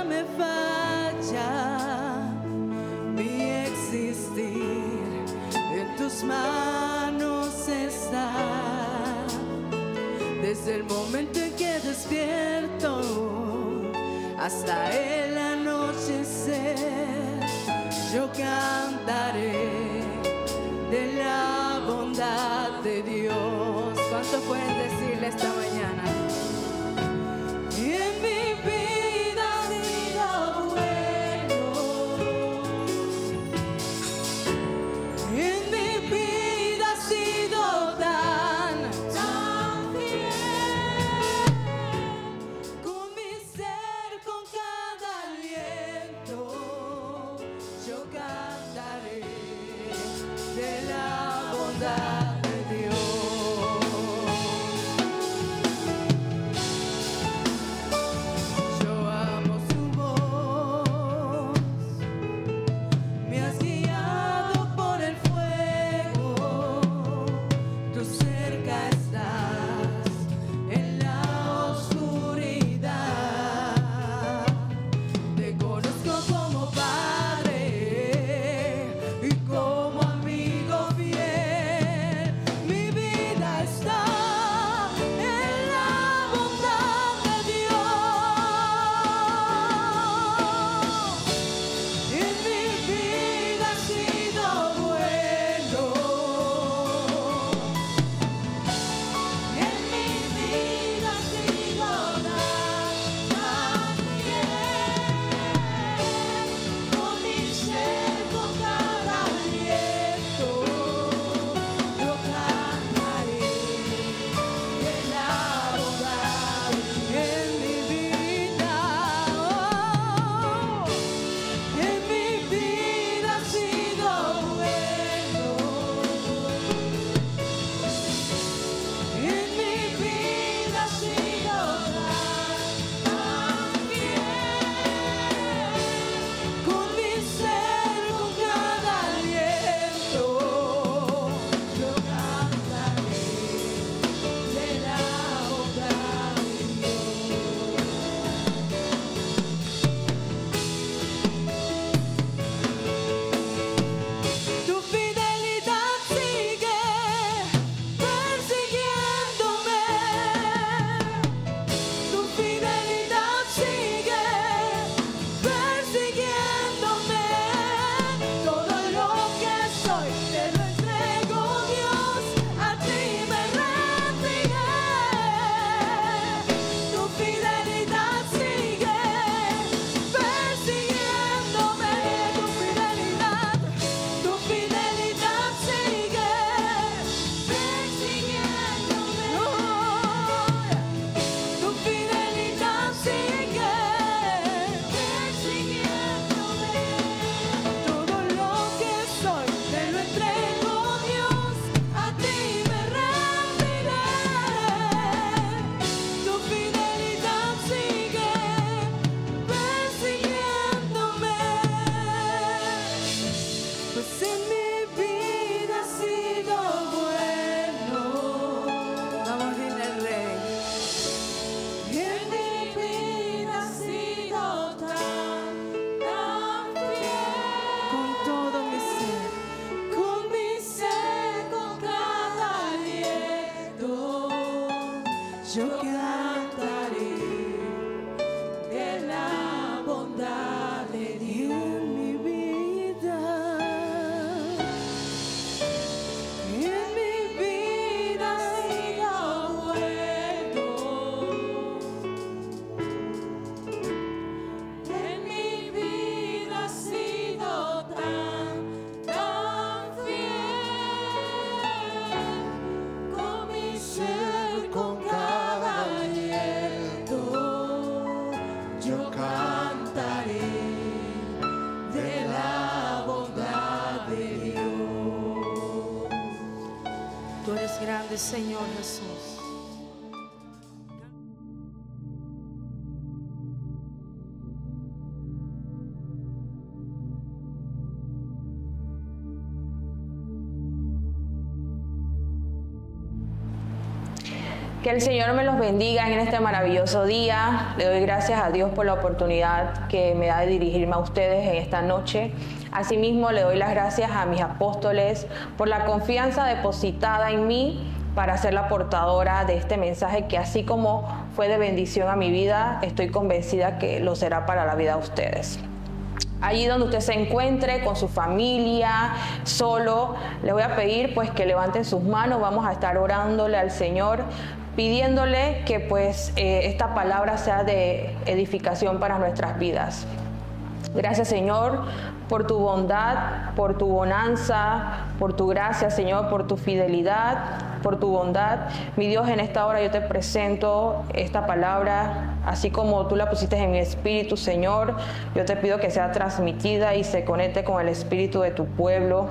me falla mi existir, en tus manos está. Desde el momento en que despierto hasta el anochecer, yo cantaré de la bondad de Dios. ¿Cuánto pueden decirle esta mañana? Y en mi vida ha sido bueno, en mi vida ha sido tan fiel, con mi ser, con cada aliento, yo cantaré de la bondad de Dios. Yo amo su voz, me has guiado por el fuego, tú cerca estás en la oscuridad. Te conozco como Padre y como amigo fiel. Mi vida está en la bondad de Dios. En mi vida ha sido bueno, en mi vida ha sido tan fiel, con mi ser, con cada aliento, yo cantaré de la bondad en mi vida. En mi vida ha sido bueno, en mi vida ha sido tan fiel, con mi ser, con cada aliento, yo cantaré de la bondad de Dios. Tu fidelidad sigue persiguiéndome, tu fidelidad sigue persiguiéndome. Todo lo que soy te lo entrego, Dios, a ti me rendiré. Tu fidelidad sigue persiguiéndome, tu fidelidad sigue persiguiéndome. Tu fidelidad sigue persiguiéndome. Todo lo que soy te lo entrego, Dios, a ti me rendiré. Tu fidelidad sigue persiguiéndome. Pues en mi vida ha sido bueno. Vamos a decirle al Rey. En mi vida ha sido tan fiel, con todo mi ser, con cada aliento, yo cantaré de la bondad de Dios. En mi vida, en mi vida ha sido bueno, en mi vida ha sido tan fiel, con mi ser, con cada aliento, yo cantaré de la bondad de Dios. Tú eres grande, Señor Jesús. Que el Señor me los bendiga en este maravilloso día. Le doy gracias a Dios por la oportunidad que me da de dirigirme a ustedes en esta noche. Asimismo, le doy las gracias a mis apóstoles por la confianza depositada en mí para ser la portadora de este mensaje que, así como fue de bendición a mi vida, estoy convencida que lo será para la vida de ustedes. Allí donde usted se encuentre, con su familia, solo, le voy a pedir pues que levanten sus manos. Vamos a estar orándole al Señor, pidiéndole que pues esta palabra sea de edificación para nuestras vidas. Gracias, Señor, por tu bondad, por tu bonanza, por tu gracia, Señor, por tu fidelidad, por tu bondad. Mi Dios, en esta hora yo te presento esta palabra, así como tú la pusiste en mi espíritu, Señor. Yo te pido que sea transmitida y se conecte con el espíritu de tu pueblo,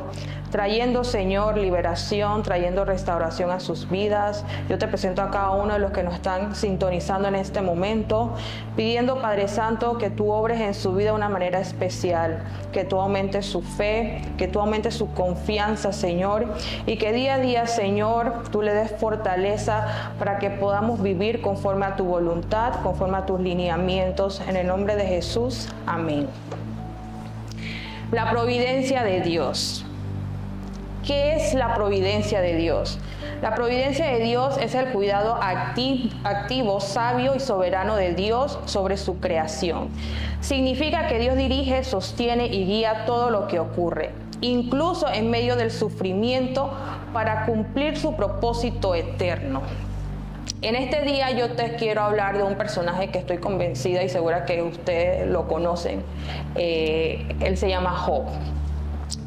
trayendo, Señor, liberación, trayendo restauración a sus vidas. Yo te presento a cada uno de los que nos están sintonizando en este momento, pidiendo, Padre Santo, que tú obres en su vida de una manera especial, que tú aumentes su fe, que tú aumentes su confianza, Señor, y que día a día, Señor, tú le des fortaleza para que podamos vivir conforme a tu voluntad, conforme a tus lineamientos. En el nombre de Jesús, amén. La providencia de Dios. ¿Qué es la providencia de Dios? La providencia de Dios es el cuidado activo, sabio y soberano de Dios sobre su creación. Significa que Dios dirige, sostiene y guía todo lo que ocurre, incluso en medio del sufrimiento, para cumplir su propósito eterno. En este día yo te quiero hablar de un personaje que estoy convencida y segura que ustedes lo conocen. Él se llama Job.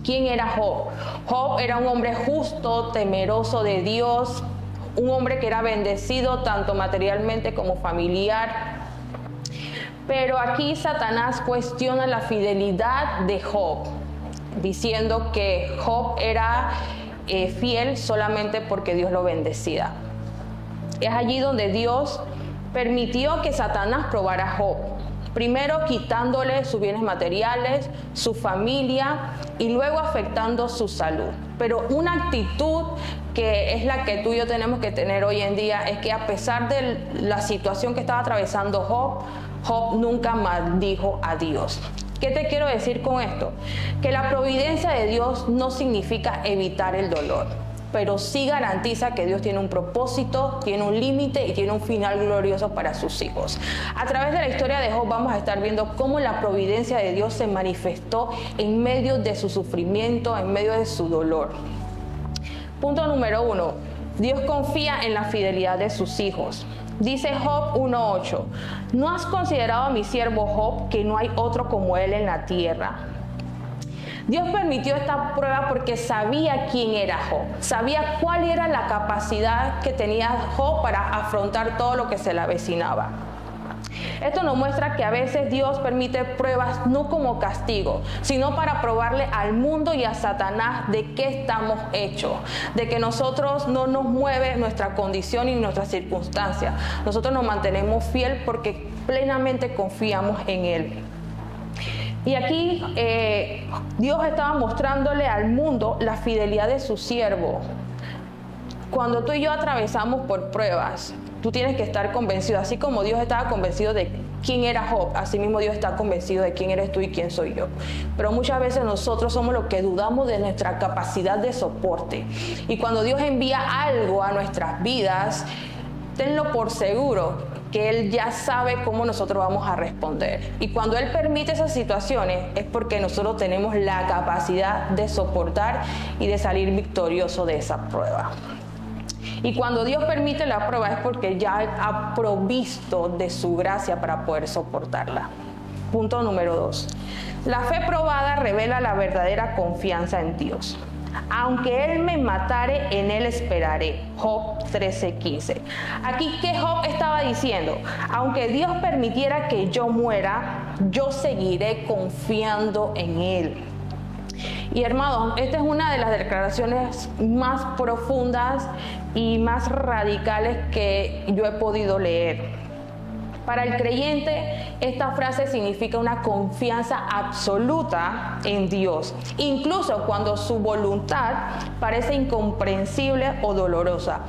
¿Quién era Job? Job era un hombre justo, temeroso de Dios, un hombre que era bendecido tanto materialmente como familiar. Pero aquí Satanás cuestiona la fidelidad de Job, diciendo que Job era fiel solamente porque Dios lo bendecía. Es allí donde Dios permitió que Satanás probara a Job. Primero quitándole sus bienes materiales, su familia y luego afectando su salud. Pero una actitud que es la que tú y yo tenemos que tener hoy en día es que, a pesar de la situación que estaba atravesando Job, Job nunca maldijo a Dios. ¿Qué te quiero decir con esto? Que la providencia de Dios no significa evitar el dolor, pero sí garantiza que Dios tiene un propósito, tiene un límite y tiene un final glorioso para sus hijos. A través de la historia de Job vamos a estar viendo cómo la providencia de Dios se manifestó en medio de su sufrimiento, en medio de su dolor. Punto número 1. Dios confía en la fidelidad de sus hijos. Dice Job 1:8, ¿no has considerado a mi siervo Job, que no hay otro como él en la tierra? Dios permitió esta prueba porque sabía quién era Job, sabía cuál era la capacidad que tenía Job para afrontar todo lo que se le avecinaba. Esto nos muestra que a veces Dios permite pruebas no como castigo, sino para probarle al mundo y a Satanás de qué estamos hechos, de que nosotros no nos mueve nuestra condición y nuestras circunstancias. Nosotros nos mantenemos fiel porque plenamente confiamos en Él. Y aquí Dios estaba mostrándole al mundo la fidelidad de su siervo. Cuando tú y yo atravesamos por pruebas, tú tienes que estar convencido, así como Dios estaba convencido de quién era Job, así mismo Dios está convencido de quién eres tú y quién soy yo. Pero muchas veces nosotros somos los que dudamos de nuestra capacidad de soporte. Y cuando Dios envía algo a nuestras vidas, tenlo por seguro que Él ya sabe cómo nosotros vamos a responder. Y cuando Él permite esas situaciones es porque nosotros tenemos la capacidad de soportar y de salir victorioso de esa prueba. Y cuando Dios permite la prueba es porque ya ha provisto de su gracia para poder soportarla. Punto número 2. La fe probada revela la verdadera confianza en Dios. Aunque Él me matare, en Él esperaré. Job 13:15. Aquí, ¿qué Job estaba diciendo? Aunque Dios permitiera que yo muera, yo seguiré confiando en Él. Y hermanos, esta es una de las declaraciones más profundas y más radicales que yo he podido leer. Para el creyente Esta frase significa una confianza absoluta en Dios, incluso cuando su voluntad parece incomprensible o dolorosa.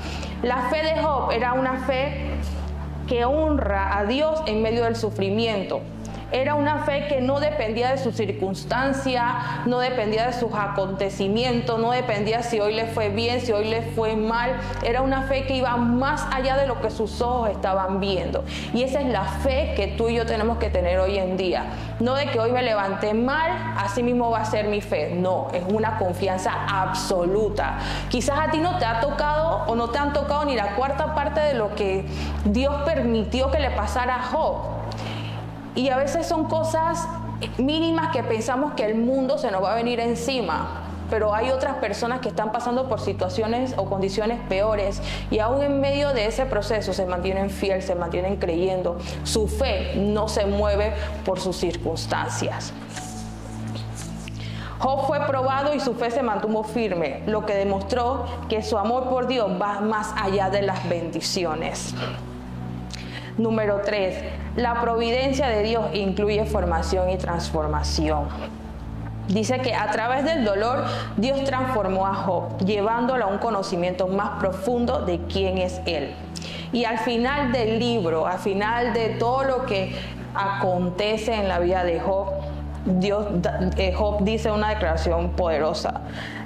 La fe de Job era una fe que honra a Dios en medio del sufrimiento. Era una fe que no dependía de su circunstancia, no dependía de sus acontecimientos, no dependía si hoy le fue bien, si hoy le fue mal. Era una fe que iba más allá de lo que sus ojos estaban viendo. Y esa es la fe que tú y yo tenemos que tener hoy en día. No de que hoy me levanté mal, así mismo va a ser mi fe. No, es una confianza absoluta. Quizás a ti no te ha tocado o no te han tocado ni la cuarta parte de lo que Dios permitió que le pasara a Job. Y a veces son cosas mínimas que pensamos que el mundo se nos va a venir encima, pero hay otras personas que están pasando por situaciones o condiciones peores y aún en medio de ese proceso se mantienen fieles, se mantienen creyendo. Su fe no se mueve por sus circunstancias. Job fue probado y su fe se mantuvo firme, lo que demostró que su amor por Dios va más allá de las bendiciones. Número 3. La providencia de Dios incluye formación y transformación. Dice que a través del dolor Dios transformó a Job, llevándolo a un conocimiento más profundo de quién es Él. Y al final del libro, al final de todo lo que acontece en la vida de Job, Job dice una declaración poderosa.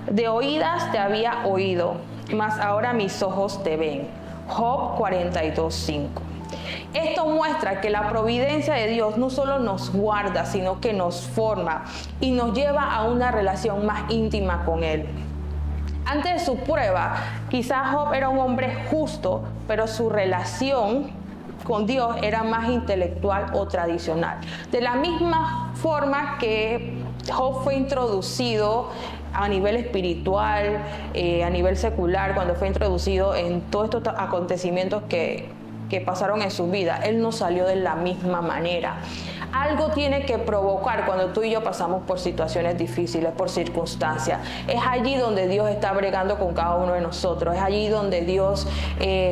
De oídas te había oído, mas ahora mis ojos te ven. Job 42:5. Esto muestra que la providencia de Dios no solo nos guarda, sino que nos forma y nos lleva a una relación más íntima con Él. Antes de su prueba, quizás Job era un hombre justo, pero su relación con Dios era más intelectual o tradicional. De la misma forma que Job fue introducido a nivel espiritual, a nivel secular, cuando fue introducido en todos estos acontecimientos que pasaron en su vida, él no salió de la misma manera. Algo tiene que provocar cuando tú y yo pasamos por situaciones difíciles, por circunstancias. Es allí donde Dios está bregando con cada uno de nosotros. Es allí donde Dios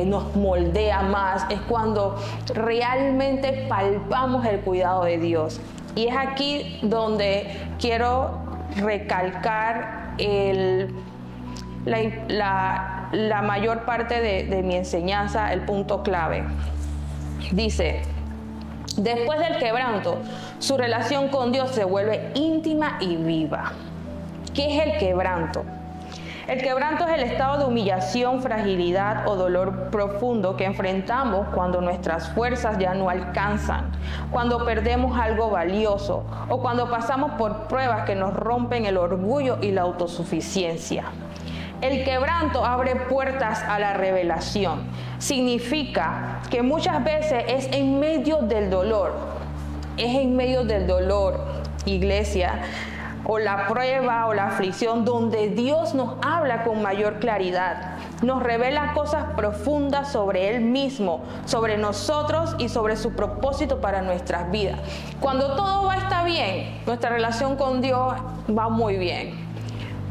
nos moldea más. Es cuando realmente palpamos el cuidado de Dios. Y es aquí donde quiero recalcar la mayor parte de mi enseñanza, el punto clave. Dice: después del quebranto, su relación con Dios se vuelve íntima y viva. ¿Qué es el quebranto? El quebranto es el estado de humillación, fragilidad o dolor profundo que enfrentamos cuando nuestras fuerzas ya no alcanzan, cuando perdemos algo valioso o cuando pasamos por pruebas que nos rompen el orgullo y la autosuficiencia. El quebranto abre puertas a la revelación. Significa que muchas veces es en medio del dolor. Es en medio del dolor, iglesia, o la prueba o la aflicción, donde Dios nos habla con mayor claridad. Nos revela cosas profundas sobre Él mismo, sobre nosotros y sobre su propósito para nuestras vidas. Cuando todo está bien, nuestra relación con Dios va muy bien.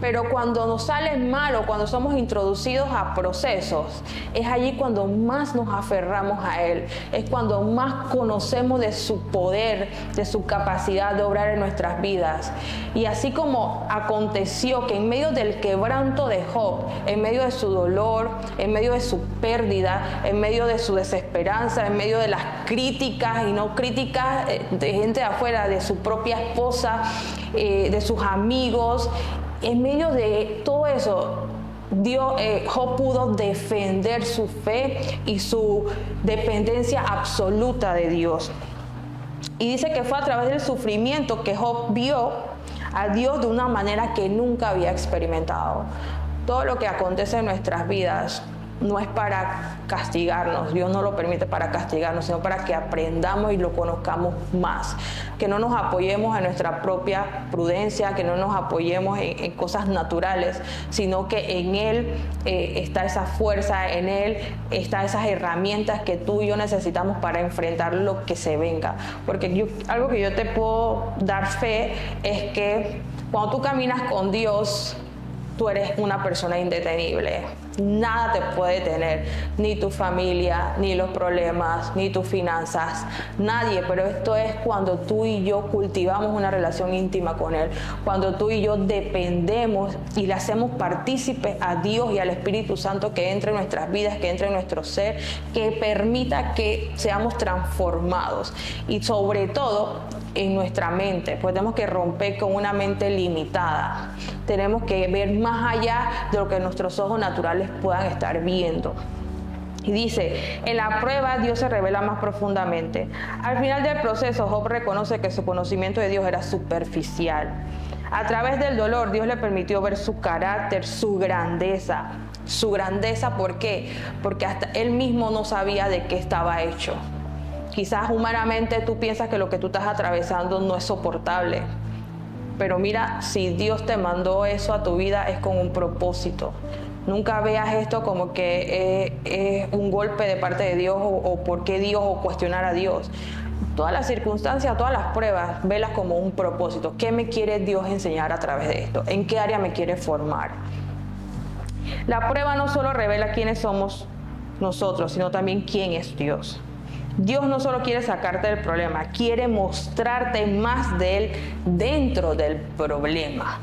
Pero cuando nos sale mal o cuando somos introducidos a procesos, es allí cuando más nos aferramos a Él. Es cuando más conocemos de su poder, de su capacidad de obrar en nuestras vidas. Y así como aconteció que en medio del quebranto de Job, en medio de su dolor, en medio de su pérdida, en medio de su desesperanza, en medio de las críticas y no críticas de gente de afuera, de su propia esposa, de sus amigos, en medio de todo eso, Job pudo defender su fe y su dependencia absoluta de Dios. Y dice que fue a través del sufrimiento que Job vio a Dios de una manera que nunca había experimentado. Todo lo que acontece en nuestras vidas no es para castigarnos, Dios no lo permite para castigarnos, sino para que aprendamos y lo conozcamos más, que no nos apoyemos en nuestra propia prudencia, que no nos apoyemos en cosas naturales, sino que en Él está esa fuerza, en Él están esas herramientas que tú y yo necesitamos para enfrentar lo que se venga. Porque algo que yo te puedo dar fe es que cuando tú caminas con Dios, tú eres una persona indetenible. Nada te puede detener, ni tu familia, ni los problemas, ni tus finanzas, nadie. Pero esto es cuando tú y yo cultivamos una relación íntima con Él, cuando tú y yo dependemos y le hacemos partícipe a Dios y al Espíritu Santo que entre en nuestras vidas, que entre en nuestro ser, que permita que seamos transformados y sobre todo en nuestra mente, pues tenemos que romper con una mente limitada. Tenemos que ver más allá de lo que nuestros ojos naturales puedan estar viendo. Y dice, en la prueba Dios se revela más profundamente. Al final del proceso, Job reconoce que su conocimiento de Dios era superficial. A través del dolor, Dios le permitió ver su carácter, su grandeza. Su grandeza, ¿por qué? Porque hasta él mismo no sabía de qué estaba hecho. Quizás humanamente tú piensas que lo que tú estás atravesando no es soportable. Pero mira, si Dios te mandó eso a tu vida es con un propósito. Nunca veas esto como que es un golpe de parte de Dios o por qué Dios o cuestionar a Dios. Todas las circunstancias, todas las pruebas, velas como un propósito. ¿Qué me quiere Dios enseñar a través de esto? ¿En qué área me quiere formar? La prueba no solo revela quiénes somos nosotros, sino también quién es Dios. Dios no solo quiere sacarte del problema, quiere mostrarte más de Él dentro del problema.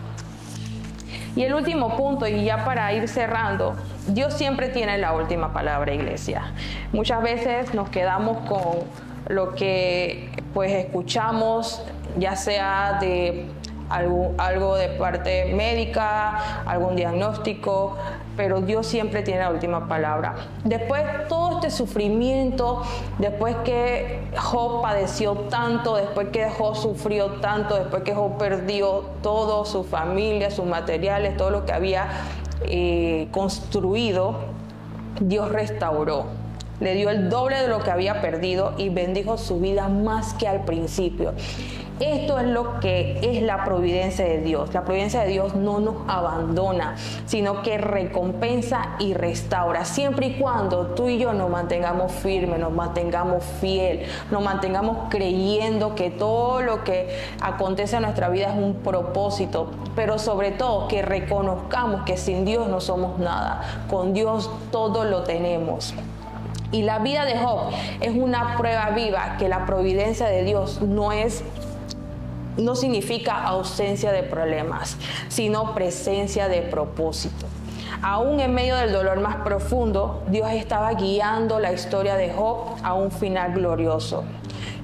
Y el último punto, y ya para ir cerrando, Dios siempre tiene la última palabra, iglesia. Muchas veces nos quedamos con lo que pues escuchamos, ya sea de algo de parte médica, algún diagnóstico, pero Dios siempre tiene la última palabra. Después todo este sufrimiento, después que Job padeció tanto, después que Job sufrió tanto, después que Job perdió todo, su familia, sus materiales, todo lo que había construido, Dios restauró. Le dio el doble de lo que había perdido y bendijo su vida más que al principio. Esto es lo que es la providencia de Dios. La providencia de Dios no nos abandona, sino que recompensa y restaura. Siempre y cuando tú y yo nos mantengamos firmes, nos mantengamos fieles, nos mantengamos creyendo que todo lo que acontece en nuestra vida es un propósito, pero sobre todo que reconozcamos que sin Dios no somos nada. Con Dios todo lo tenemos. Y la vida de Job es una prueba viva que la providencia de Dios no significa ausencia de problemas, sino presencia de propósito. Aún en medio del dolor más profundo, Dios estaba guiando la historia de Job a un final glorioso.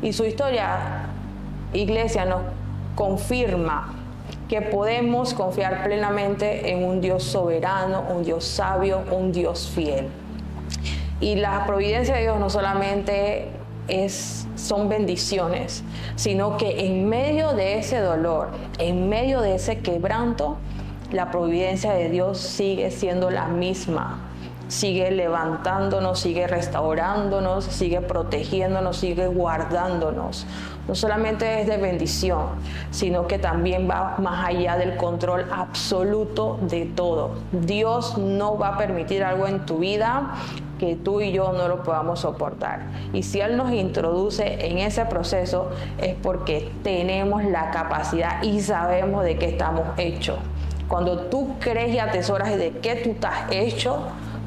Y su historia, iglesia, nos confirma que podemos confiar plenamente en un Dios soberano, un Dios sabio, un Dios fiel. Y la providencia de Dios no solamente son bendiciones, sino que en medio de ese dolor, en medio de ese quebranto, la providencia de Dios sigue siendo la misma. Sigue levantándonos, sigue restaurándonos, sigue protegiéndonos, sigue guardándonos. No solamente es de bendición, sino que también va más allá del control absoluto de todo. Dios no va a permitir algo en tu vida que tú y yo no lo podamos soportar. Y si Él nos introduce en ese proceso es porque tenemos la capacidad y sabemos de qué estamos hechos. Cuando tú crees y atesoras de qué tú estás hecho,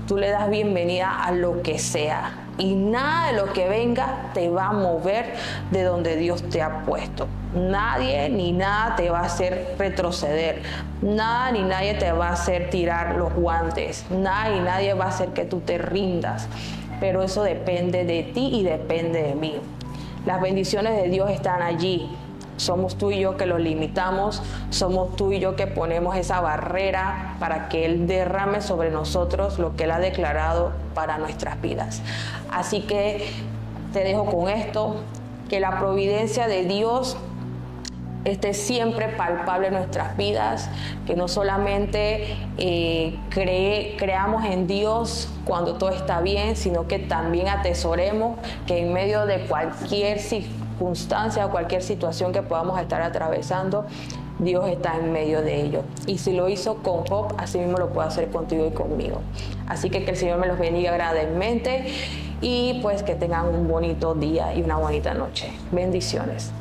tú le das bienvenida a lo que sea. Y nada de lo que venga te va a mover de donde Dios te ha puesto. Nadie ni nada te va a hacer retroceder. Nada ni nadie te va a hacer tirar los guantes. Nada y nadie va a hacer que tú te rindas. Pero eso depende de ti y depende de mí. Las bendiciones de Dios están allí. Somos tú y yo que lo limitamos, somos tú y yo que ponemos esa barrera para que Él derrame sobre nosotros lo que Él ha declarado para nuestras vidas. Así que te dejo con esto, que la providencia de Dios esté siempre palpable en nuestras vidas, que no solamente creamos en Dios cuando todo está bien, sino que también atesoremos que en medio de cualquier circunstancia o cualquier situación que podamos estar atravesando, Dios está en medio de ello. Y si lo hizo con Job, así mismo lo puede hacer contigo y conmigo. Así que el Señor me los bendiga grandemente y pues que tengan un bonito día y una bonita noche. Bendiciones.